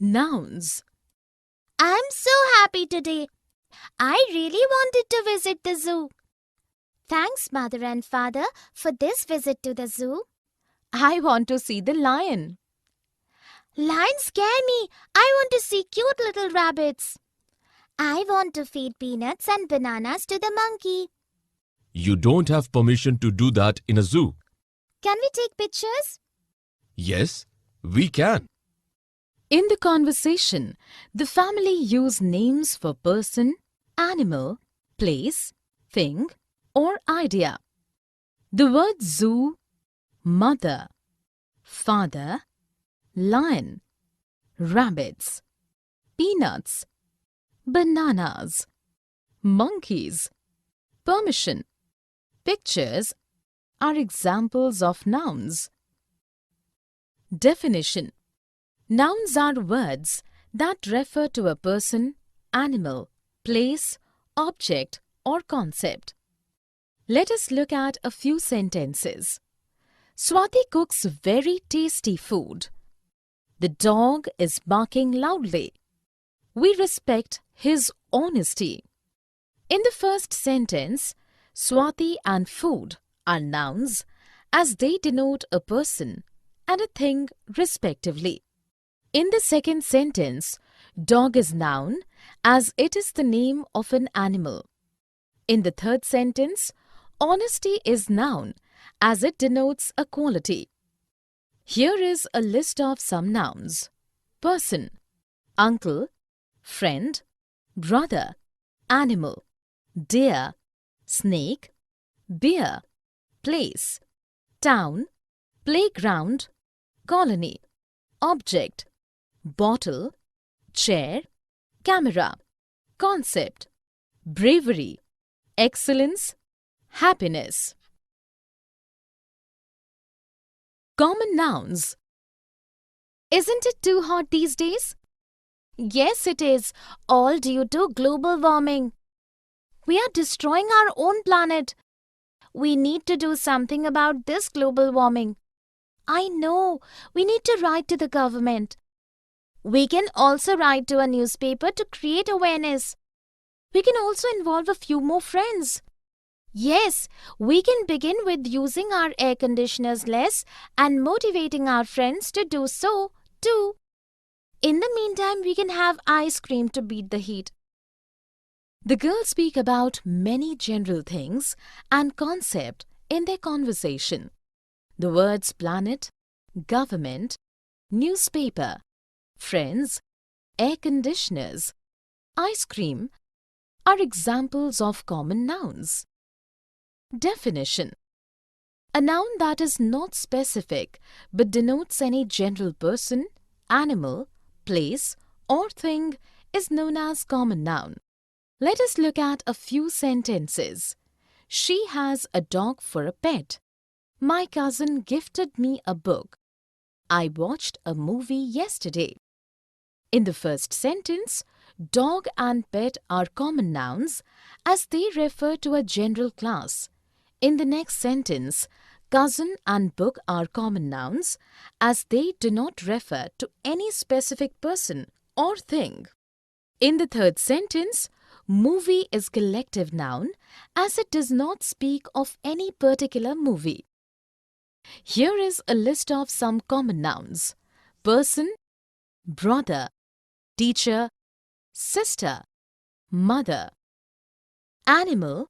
Nouns. I'm so happy today. I really wanted to visit the zoo. Thanks, Mother and Father, for this visit to the zoo. I want to see the lion. Lions scare me. I want to see cute little rabbits. I want to feed peanuts and bananas to the monkey. You don't have permission to do that in a zoo. Can we take pictures? Yes, we can. In the conversation, the family use names for person, animal, place, thing, or idea. The words zoo, mother, father, lion, rabbits, peanuts, bananas, monkeys, permission, pictures are examples of nouns. Definition. Nouns are words that refer to a person, animal, place, object, or concept. Let us look at a few sentences. Swati cooks very tasty food. The dog is barking loudly. We respect his honesty. In the first sentence, Swati and food are nouns as they denote a person and a thing respectively. In the second sentence, dog is noun as it is the name of an animal. In the third sentence, honesty is noun as it denotes a quality. Here is a list of some nouns. Person, uncle, friend, brother, animal, deer, snake, beer, place, town, playground, colony, object, bottle, chair, camera, concept, bravery, excellence, happiness. Common nouns. Isn't it too hot these days? Yes, it is, all due to global warming. We are destroying our own planet. We need to do something about this global warming. I know, we need to write to the government. We can also write to a newspaper to create awareness. We can also involve a few more friends. Yes, we can begin with using our air conditioners less and motivating our friends to do so too. In the meantime, we can have ice cream to beat the heat. The girls speak about many general things and concepts in their conversation. The words planet, government, newspaper, friends, air conditioners, ice cream are examples of common nouns. Definition. A noun that is not specific but denotes any general person, animal, place, or thing is known as common noun. Let us look at a few sentences. She has a dog for a pet. My cousin gifted me a book. I watched a movie yesterday. In the first sentence, dog and pet are common nouns as they refer to a general class. In the next sentence, cousin and book are common nouns as they do not refer to any specific person or thing. In the third sentence, movie is collective noun as it does not speak of any particular movie. Here is a list of some common nouns. Person, brother, teacher, sister, mother. Animal,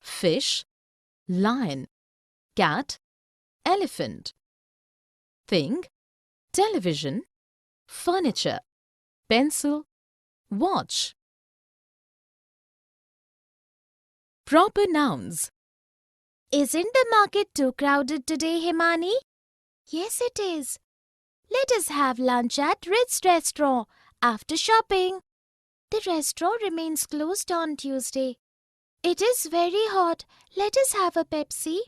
fish, lion, cat, elephant. Thing, television, furniture, pencil, watch. Proper nouns. Isn't the market too crowded today, Himani? Yes, it is. Let us have lunch at Ritz Restaurant after shopping. The restaurant remains closed on Tuesday. It is very hot. Let us have a Pepsi.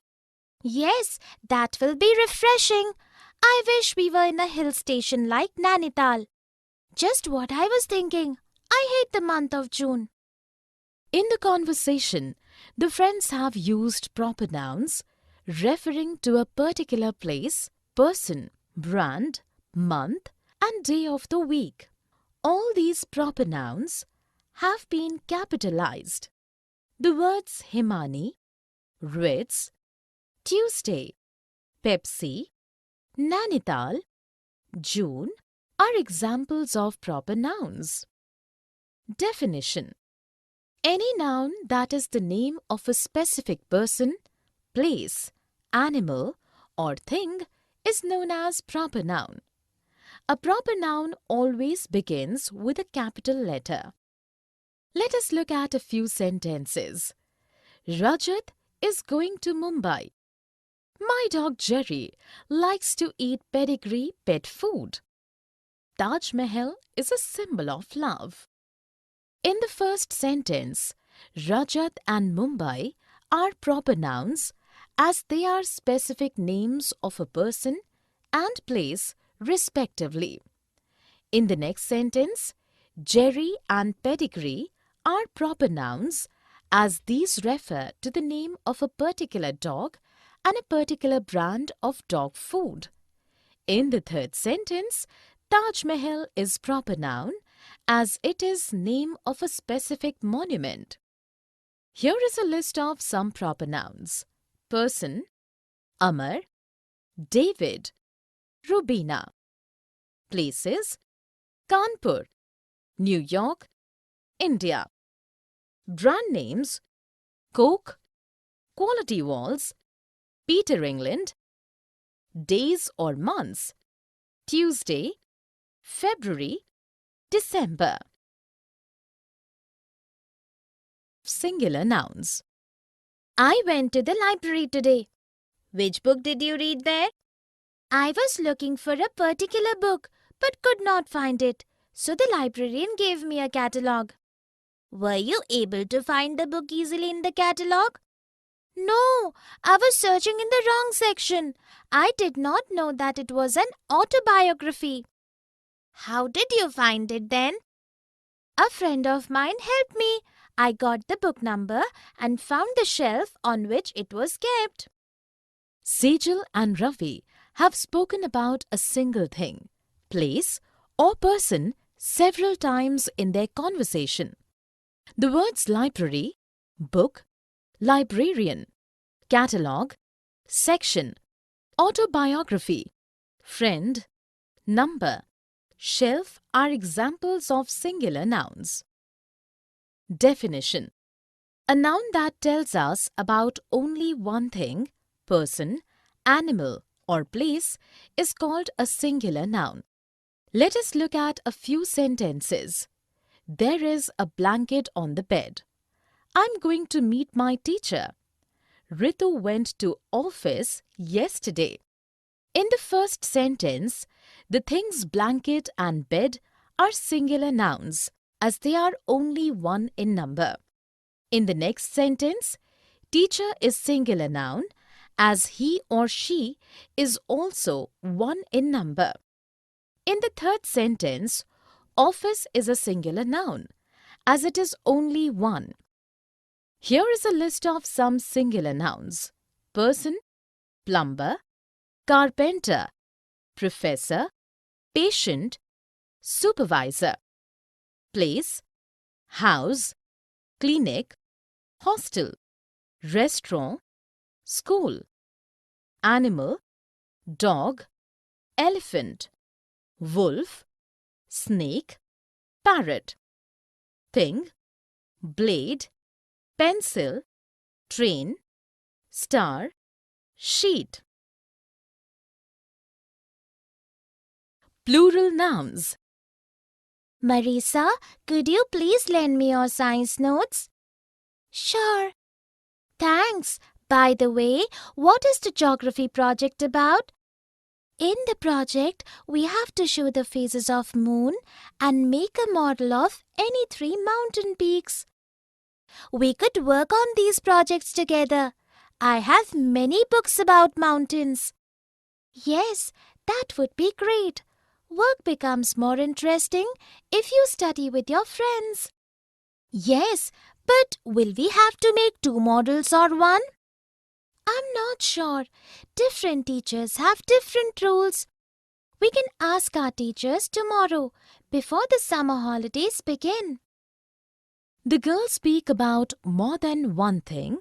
Yes, that will be refreshing. I wish we were in a hill station like Nainital. Just what I was thinking. I hate the month of June. In the conversation, the friends have used proper nouns referring to a particular place, person, brand, month, and day of the week. All these proper nouns have been capitalized. The words Himani, Ritz, Tuesday, Pepsi, Nainital, June are examples of proper nouns. Definition: any noun that is the name of a specific person, place, animal, or thing is known as proper noun. A proper noun always begins with a capital letter. Let us look at a few sentences. Rajat is going to Mumbai. My dog Jerry likes to eat pedigree pet food. Taj Mahal is a symbol of love. In the first sentence, Rajat and Mumbai are proper nouns as they are specific names of a person and place respectively. In the next sentence, Jerry and pedigree are proper nouns as these refer to the name of a particular dog and a particular brand of dog food. In the third sentence, Taj Mahal is proper noun as it is name of a specific monument. Here is a list of some proper nouns. Person, Amar, David, Rubina. Places, Kanpur, New York, India. Brand names, Coke, Quality Walls, Peter England. Days or months, Tuesday, February, December. Singular nouns. I went to the library today. Which book did you read there? I was looking for a particular book but could not find it, so the librarian gave me a catalogue. Were you able to find the book easily in the catalogue? No, I was searching in the wrong section. I did not know that it was an autobiography. How did you find it then? A friend of mine helped me. I got the book number and found the shelf on which it was kept. Sejal and Ravi have spoken about a single thing, place, or person several times in their conversation. The words library, book, librarian, catalogue, section, autobiography, friend, number, shelf are examples of singular nouns. Definition: a noun that tells us about only one thing, person, animal, or place is called a singular noun. Let us look at a few sentences. There is a blanket on the bed. I'm going to meet my teacher. Ritu went to office yesterday. In the first sentence, the things blanket and bed are singular nouns as they are only one in number. In the next sentence, teacher is singular noun as he or she is also one in number. In the third sentence, office is a singular noun as it is only one. Here is a list of some singular nouns. Person, plumber, carpenter, professor, patient, supervisor. Place, house, clinic, hostel, restaurant, school. Animal, dog, elephant, wolf, snake, parrot. Thing, blade, pencil, train, star, sheet. Plural nouns. Marisa, could you please lend me your science notes? Sure. Thanks. By the way, what is the geography project about? In the project, we have to show the phases of moon and make a model of any 3 mountain peaks. We could work on these projects together. I have many books about mountains. Yes, that would be great. Work becomes more interesting if you study with your friends. Yes, but will we have to make 2 models or one? I'm not sure. Different teachers have different rules. We can ask our teachers tomorrow before the summer holidays begin. The girls speak about more than one thing,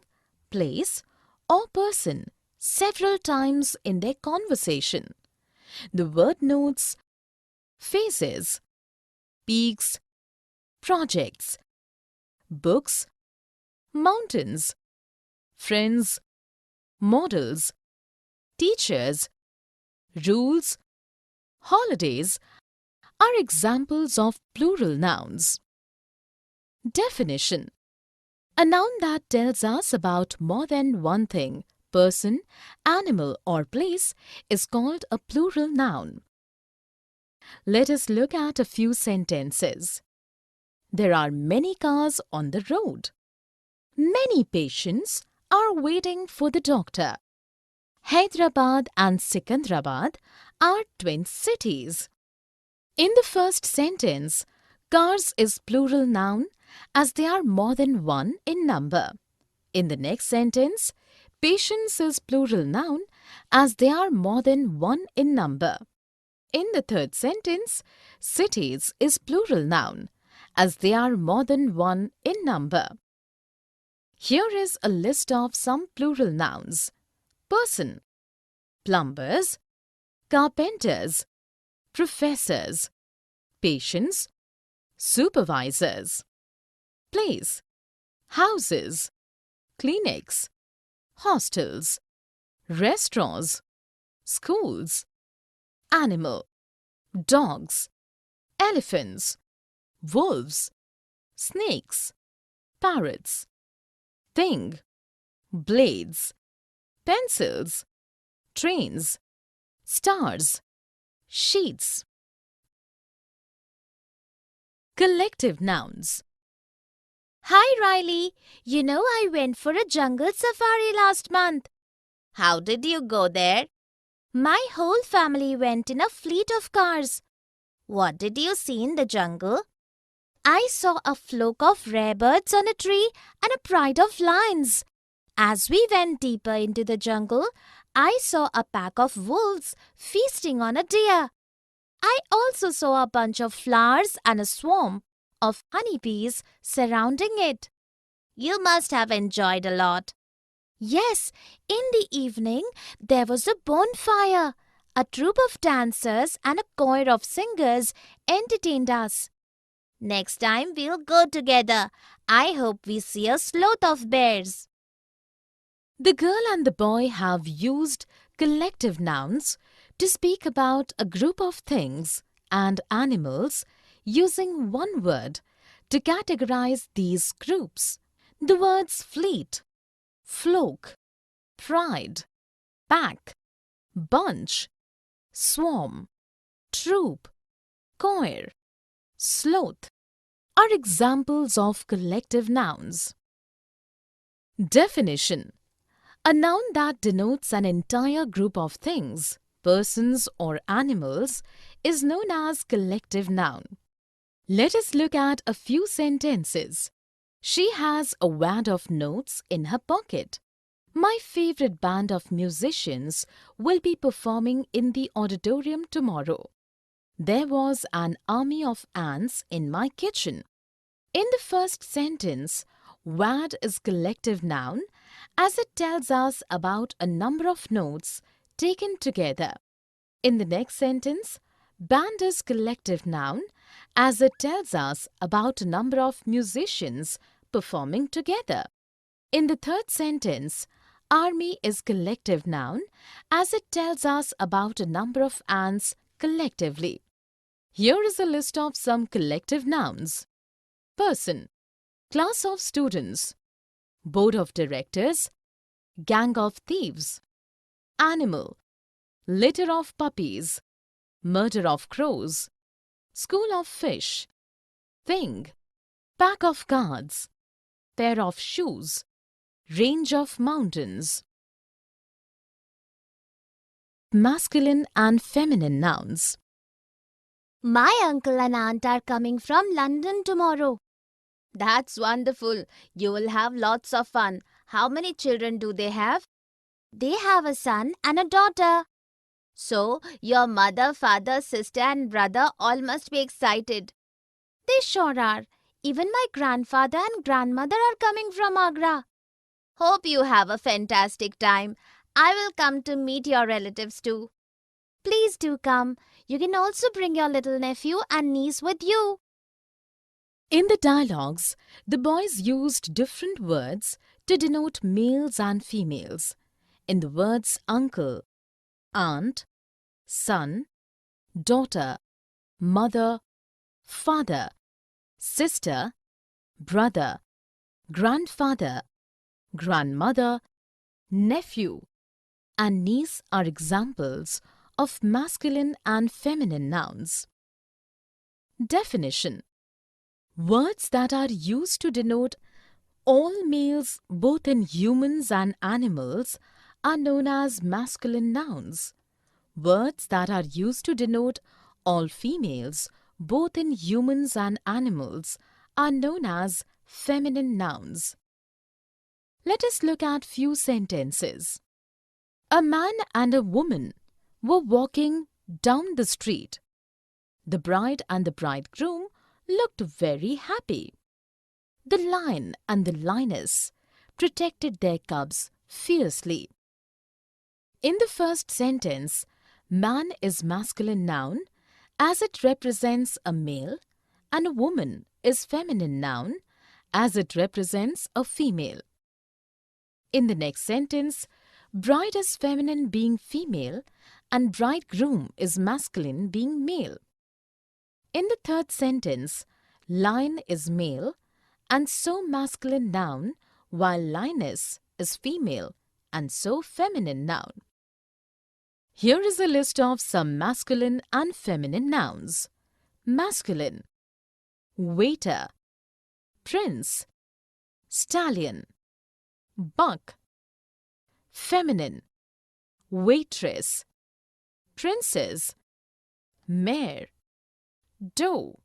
place, or person several times in their conversation. The word notes, faces, peaks, projects, books, mountains, friends, models, teachers, rules, holidays are examples of plural nouns. Definition: a noun that tells us about more than one thing, person, animal or place is called a plural noun. Let us look at a few sentences. There are many cars on the road. Many patients are waiting for the doctor. Hyderabad and Sikandrabad are twin cities. In the first sentence, cars is plural noun as they are more than one in number. In the next sentence, patients is plural noun as they are more than one in number. In the third sentence, cities is plural noun as they are more than one in number. Here is a list of some plural nouns. Person, plumbers, carpenters, professors, patients, supervisors. Place, houses, clinics, hostels, restaurants, schools. Animal, dogs, elephants, wolves, snakes, parrots. Thing, blades, pencils, trains, stars, sheets. Collective nouns. Hi Riley, you know I went for a jungle safari last month. How did you go there? My whole family went in a fleet of cars. What did you see in the jungle? I saw a flock of rare birds on a tree and a pride of lions. As we went deeper into the jungle, I saw a pack of wolves feasting on a deer. I also saw a bunch of flowers and a swarm of honeybees surrounding it. You must have enjoyed a lot. Yes, in the evening there was a bonfire. A troupe of dancers and a choir of singers entertained us. Next time we'll go together. I hope we see a sloth of bears. The girl and the boy have used collective nouns to speak about a group of things and animals using one word to categorize these groups. The words fleet, flock, pride, pack, bunch, swarm, troop, choir, sloth are examples of collective nouns. Definition: a noun that denotes an entire group of things, persons or animals is known as collective noun. Let us look at a few sentences. She has a wad of notes in her pocket. My favorite band of musicians will be performing in the auditorium tomorrow. There was an army of ants in my kitchen. In the first sentence, wad is collective noun as it tells us about a number of notes taken together. In the next sentence, band is collective noun as it tells us about a number of musicians performing together. In the third sentence, army is collective noun as it tells us about a number of ants collectively. Here is a list of some collective nouns. Person, class of students, board of directors, gang of thieves. Animal, litter of puppies, murder of crows, school of fish. Thing, pack of cards, pair of shoes, range of mountains. Masculine and feminine nouns. My uncle and aunt are coming from London tomorrow. That's wonderful. You will have lots of fun. How many children do they have? They have a son and a daughter. So, your mother, father, sister, and brother all must be excited. They sure are. Even my grandfather and grandmother are coming from Agra. Hope you have a fantastic time. I will come to meet your relatives too. Please do come. You can also bring your little nephew and niece with you. In the dialogues, the boys used different words to denote males and females. In the words uncle, aunt, son, daughter, mother, father, sister, brother, grandfather, grandmother, nephew, and niece are examples of masculine and feminine nouns. Definition: words that are used to denote all males both in humans and animals are known as masculine nouns. Words that are used to denote all females both in humans and animals are known as feminine nouns. Let us look at few sentences. A man and a woman were walking down the street. The bride and the bridegroom looked very happy. The lion and the lioness protected their cubs fiercely. In the first sentence, man is masculine noun as it represents a male, and a woman is feminine noun as it represents a female. In the next sentence, bride is feminine being female and bridegroom is masculine being male. In the third sentence, lion is male and so masculine noun, while lioness is female and so feminine noun. Here is a list of some masculine and feminine nouns. Masculine: waiter, prince, stallion, buck. Feminine: waitress, princess, mare, doe.